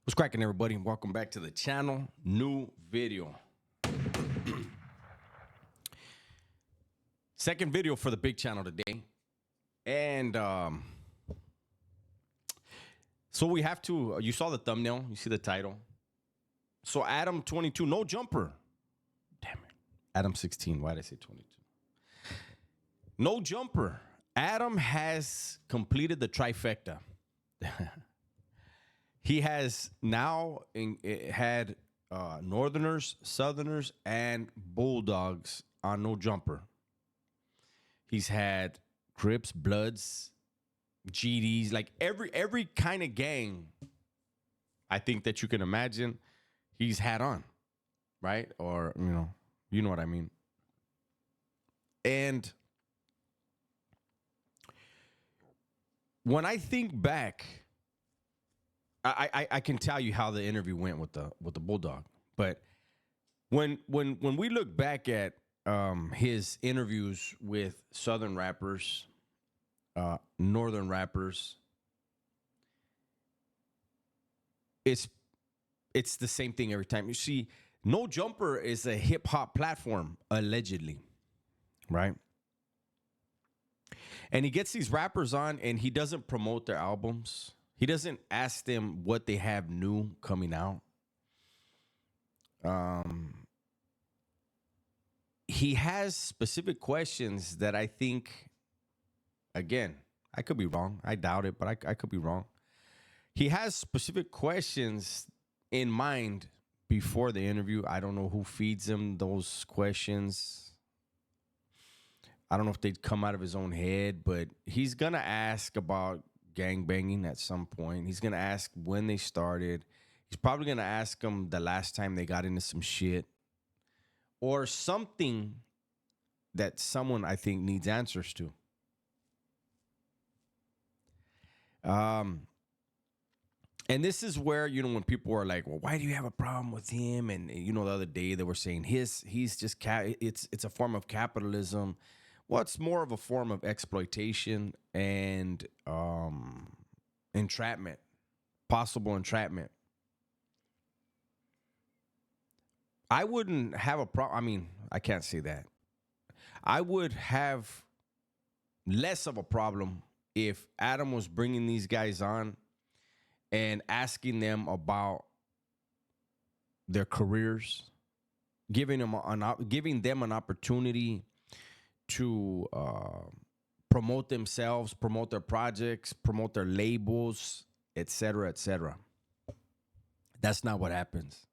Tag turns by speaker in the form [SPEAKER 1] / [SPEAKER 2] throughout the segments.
[SPEAKER 1] What's cracking, everybody? Welcome back to the channel. New video. Second video for the big channel today. And so we have to, you saw the thumbnail, you see the title. So Adam 22, no jumper. Damn it. Adam 16, why did I say 22? No jumper. Adam has completed the trifecta. He has now had Northerners, Southerners, and Bulldogs on no jumper. He's had Crips, Bloods, GDs, like every kind of gang I think that you can imagine he's had on, right? Or, you know what I mean. And when I think back, I can tell you how the interview went with the Bulldog, but when we look back at his interviews with Southern rappers, Northern rappers, it's the same thing every time. You see, No Jumper is a hip hop platform, allegedly, right? And he gets these rappers on, and he doesn't promote their albums. He doesn't ask them what they have new coming out. He has specific questions that I think, again, I could be wrong. I doubt it, but I could be wrong. He has specific questions in mind before the interview. I don't know who feeds him those questions. I don't know if they'd come out of his own head, but he's going to ask about gang banging at some point. He's going to ask when they started. He's probably going to ask them the last time they got into some shit or something that someone, I think, needs answers to. And this is where, when people are like, well, why do you have a problem with him? And, the other day they were saying he's just, it's a form of capitalism. Well, it's more of a form of exploitation and entrapment, possible entrapment. I wouldn't have a problem. I mean, I can't say that. I would have less of a problem if Adam was bringing these guys on and asking them about their careers, giving them an opportunity to promote themselves, promote their projects, promote their labels, etc., etc. That's not what happens.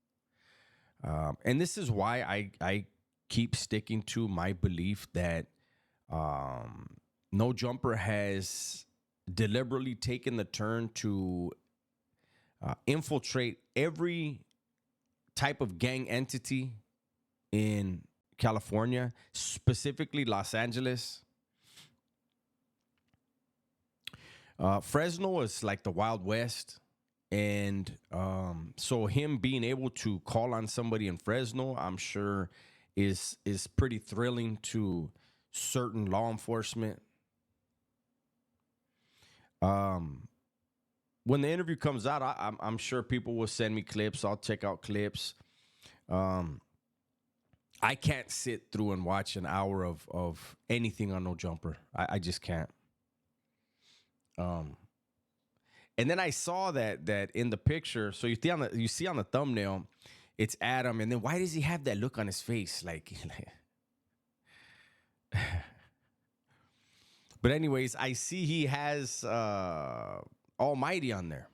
[SPEAKER 1] And this is why I keep sticking to my belief that No Jumper has deliberately taken the turn to infiltrate every type of gang entity in California, specifically Los Angeles. Fresno is like the Wild West. And so him being able to call on somebody in Fresno, I'm sure is pretty thrilling to certain law enforcement. When the interview comes out, I'm sure people will send me clips. I'll check out clips. I can't sit through and watch an hour of anything on No Jumper. I just can't. And then I saw that in the picture. So you see on the thumbnail, it's Adam. And then why does he have that look on his face? Like but anyways, I see he has Almighty on there.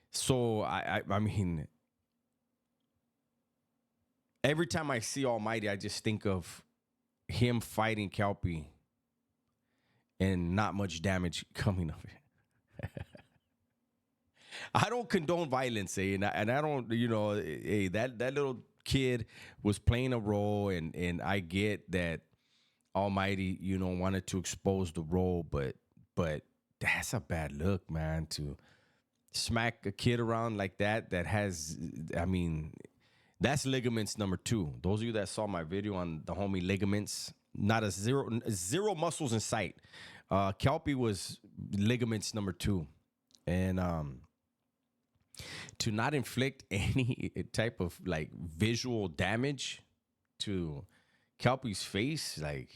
[SPEAKER 1] So I mean, every time I see Almighty, I just think of him fighting Kelpie and not much damage coming of it. I don't condone violence, and I don't, hey, that little kid was playing a role, and I get that Almighty, wanted to expose the role, but that's a bad look, man, to smack a kid around like that has, I mean, that's ligaments number 2. Those of you that saw my video on the homie ligaments, not a zero muscles in sight. Kelpie was ligaments number 2. And to not inflict any type of like visual damage to Kelpie's face, like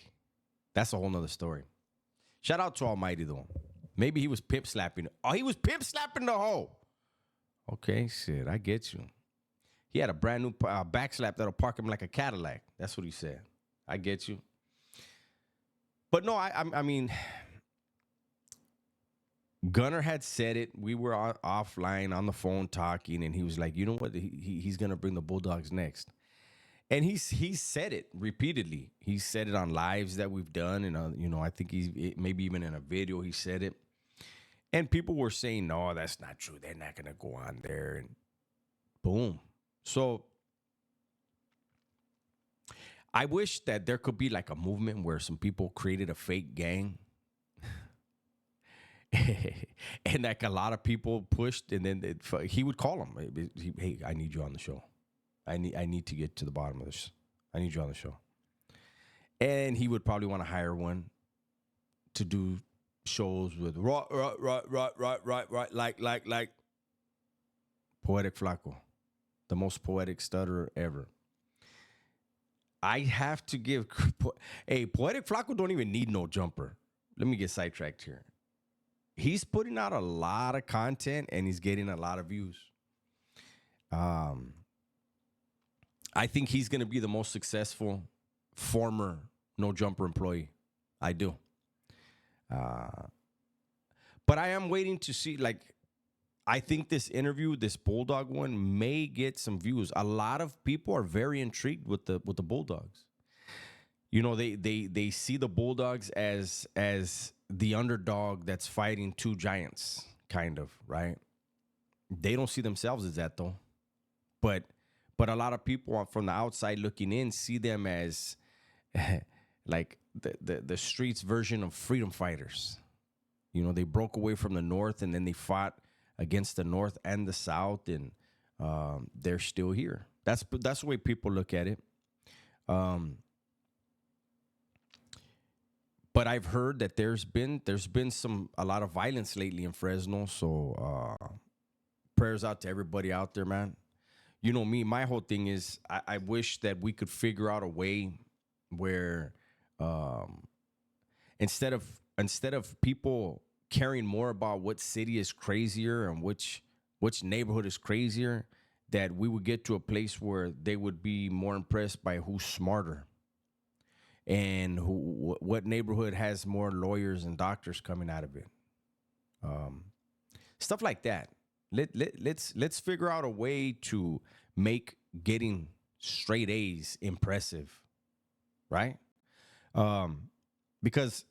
[SPEAKER 1] that's a whole nother story. Shout out to Almighty though. Maybe he was pimp slapping. Oh, he was pimp slapping the hoe. Okay, shit, I get you. He had a brand new back slap that'll park him like a Cadillac. That's what he said. I get you. But no, I mean, Gunner had said it. We were offline on the phone talking, and he was like, "You know what? He's gonna bring the Bulldogs next." And he said it repeatedly. He said it on lives that we've done, and I think maybe even in a video he said it. And people were saying, "No, that's not true. They're not gonna go on there." And boom. So I wish that there could be like a movement where some people created a fake gang and like a lot of people pushed, and then he would call them. Hey, I need you on the show. I need to get to the bottom of this. I need you on the show. And he would probably want to hire one to do shows with right, like Poetic Flaco, the most poetic stutterer ever. I have to give, hey, Poetic Flaco don't even need no jumper. Let me get sidetracked here. He's putting out a lot of content and he's getting a lot of views. I think he's going to be the most successful former no jumper employee. I do. But I am waiting to see, like, I think this interview, this Bulldog one, may get some views. A lot of people are very intrigued with the Bulldogs. You know, they see the Bulldogs as the underdog that's fighting two giants, kind of, right? They don't see themselves as that though. But a lot of people from the outside looking in see them as like the streets version of freedom fighters. You know, they broke away from the North and then they fought against the North and the South, and they're still here. That's the way people look at it. But I've heard that there's been a lot of violence lately in Fresno. So prayers out to everybody out there, man. You know me, my whole thing is I wish that we could figure out a way where instead of people caring more about what city is crazier and which neighborhood is crazier, that we would get to a place where they would be more impressed by who's smarter and what neighborhood has more lawyers and doctors coming out of it. Stuff like that. Let's figure out a way to make getting straight A's impressive, right? Because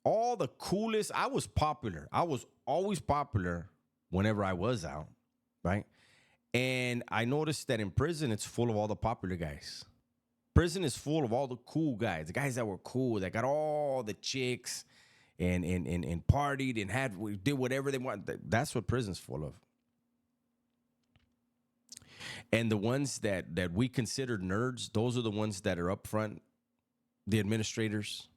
[SPEAKER 1] all the coolest, I was popular. I was always popular whenever I was out, right? And I noticed that in prison, it's full of all the popular guys. Prison is full of all the cool guys, the guys that were cool, that got all the chicks and partied and did whatever they want. That's what prison's full of. And the ones that we considered nerds, those are the ones that are up front, the administrators.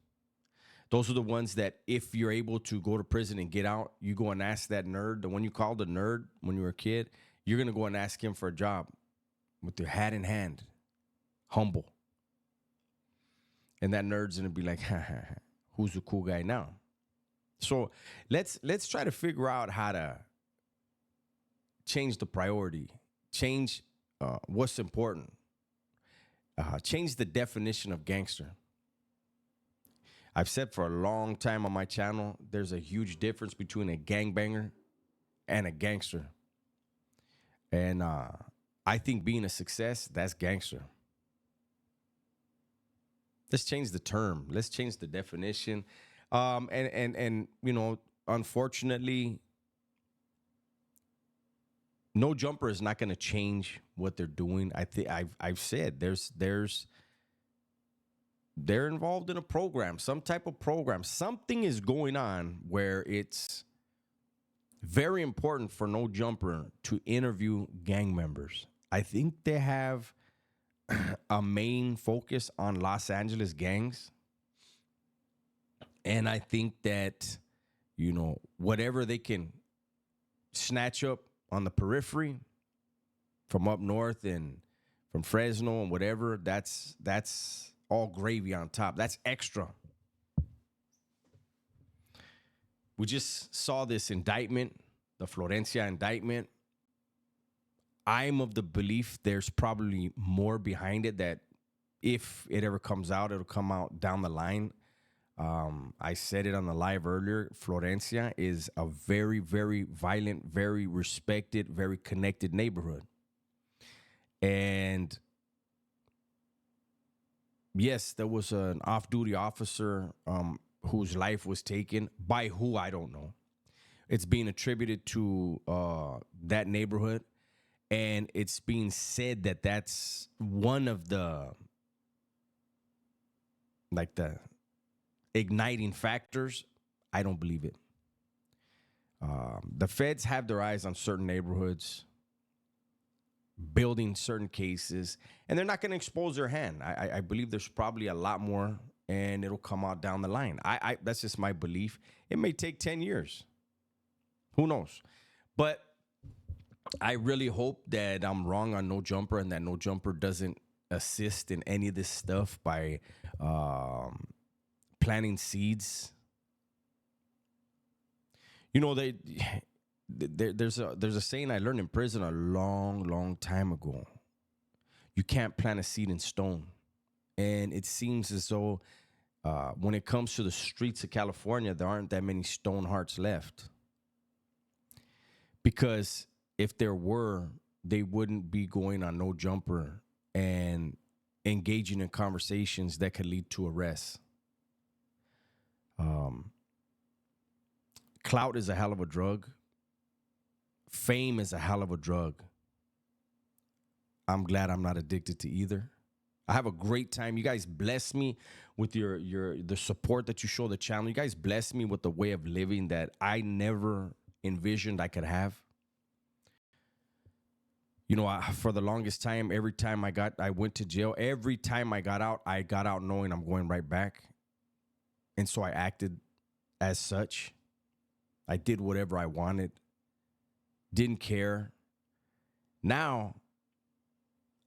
[SPEAKER 1] Those are the ones that if you're able to go to prison and get out, you go and ask that nerd, the one you called a nerd when you were a kid, you're going to go and ask him for a job with your hat in hand, humble. And that nerd's going to be like, who's the cool guy now? So let's try to figure out how to change the priority, change what's important, change the definition of gangster. I've said for a long time on my channel, there's a huge difference between a gangbanger and a gangster. And I think being a success, that's gangster. Let's change the term. Let's change the definition. And you know, unfortunately, no jumper is not going to change what they're doing. I think I've said they're involved in a program, some type of program. Something is going on where it's very important for no jumper to interview gang members. I think they have a main focus on Los Angeles gangs. And I think that, you know, whatever they can snatch up on the periphery from up north and from Fresno and whatever, that's all gravy on top. That's extra. We just saw this indictment, the Florencia indictment. I'm of the belief there's probably more behind it, that if it ever comes out, it'll come out down the line. I said it on the live earlier. Florencia is a very, very violent, very respected, very connected neighborhood. And yes, there was an off-duty officer whose life was taken. By who, I don't know. It's being attributed to that neighborhood. And it's being said that that's one of the igniting factors. I don't believe it. The feds have their eyes on certain neighborhoods, building certain cases, and they're not going to expose their hand. I believe there's probably a lot more, and it'll come out down the line. That's just my belief. It may take 10 years. Who knows? But I really hope that I'm wrong on No Jumper, and that No Jumper doesn't assist in any of this stuff by planting seeds. You know, there's a saying I learned in prison a long, long time ago. You can't plant a seed in stone. And it seems as though when it comes to the streets of California, there aren't that many stone hearts left. Because if there were, they wouldn't be going on No Jumper and engaging in conversations that could lead to arrests. Clout is a hell of a drug. Fame is a hell of a drug. I'm glad I'm not addicted to either. I have a great time. You guys bless me with the support that you show the channel. You guys bless me with the way of living that I never envisioned I could have. You know, for the longest time, every time I went to jail, every time I got out knowing I'm going right back. And so I acted as such. I did whatever I wanted. Didn't care. Now,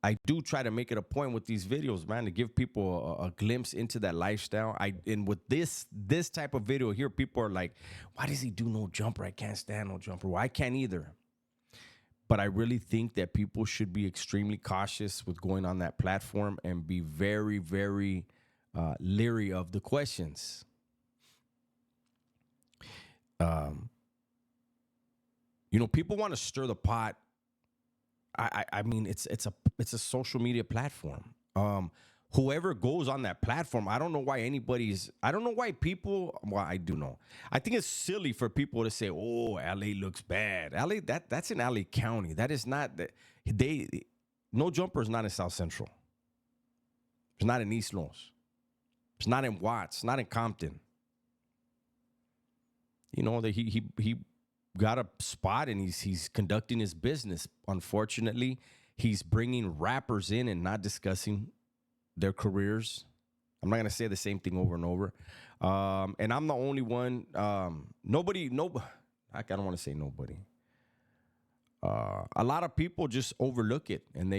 [SPEAKER 1] I do try to make it a point with these videos, man, to give people a glimpse into that lifestyle. And with this type of video here, people are like, why does he do No Jumper? I can't stand No Jumper. Well, I can't either. But I really think that people should be extremely cautious with going on that platform and be very, very leery of the questions. You know, people want to stir the pot. I mean, it's a social media platform. Whoever goes on that platform, I don't know why people, well, I do know. I think it's silly for people to say, oh, LA looks bad. LA, that's in LA County. That is not, No Jumper is not in South Central. It's not in East Los. It's not in Watts, not in Compton. You know, that he got a spot and he's conducting his business. Unfortunately, he's bringing rappers in and not discussing their careers. I'm not going to say the same thing over and over. And I'm the only one. I don't want to say nobody. A lot of people just overlook it, and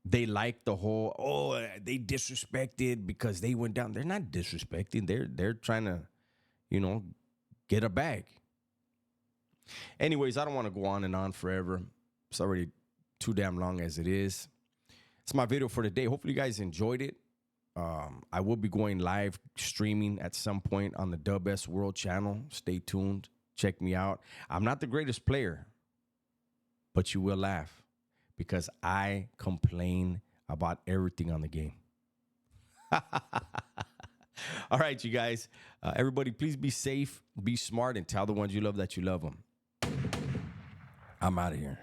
[SPEAKER 1] they like the whole, they disrespected because they went down. They're not disrespecting. They're trying to, you know, get a bag. Anyways, I don't want to go on and on forever. It's already too damn long as it is. It's my video for today. Hopefully you guys enjoyed it. I will be going live streaming at some point on the Dub S World channel. Stay tuned. Check me out. I'm not the greatest player, but you will laugh because I complain about everything on the game. All right, you guys. Everybody, please be safe, be smart, and tell the ones you love that you love them. I'm out of here.